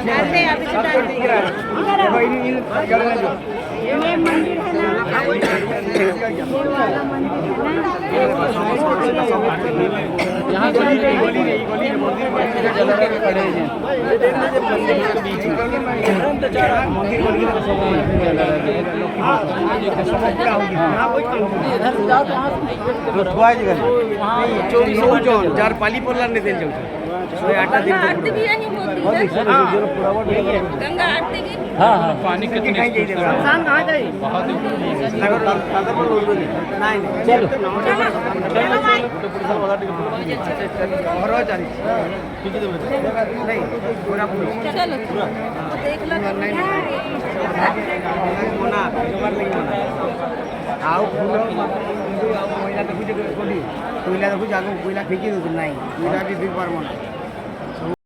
डालते अभी तो डाल ये मंदिर है ना, ये वाला मंदिर है यहाँ खड़े हैं जार पाली पडला नाही त्यांच्या गंगा आरती भी यहीं होती है। गंगा आरती भी हाँ हाँ पानी कितनी चलो चलो भाई चलो देख लो ଆଉ ଫୁଲ କୋଇଲା ଦେଖୁଛି କୋଇଲା ଦେଖୁଛି ଆଗକୁ କୋଇଲା ଫିକି ଦେଉଛନ୍ତି ନାହିଁ କୋଇଲା ବି ଦୁଇ ପାରବ ନାହିଁ।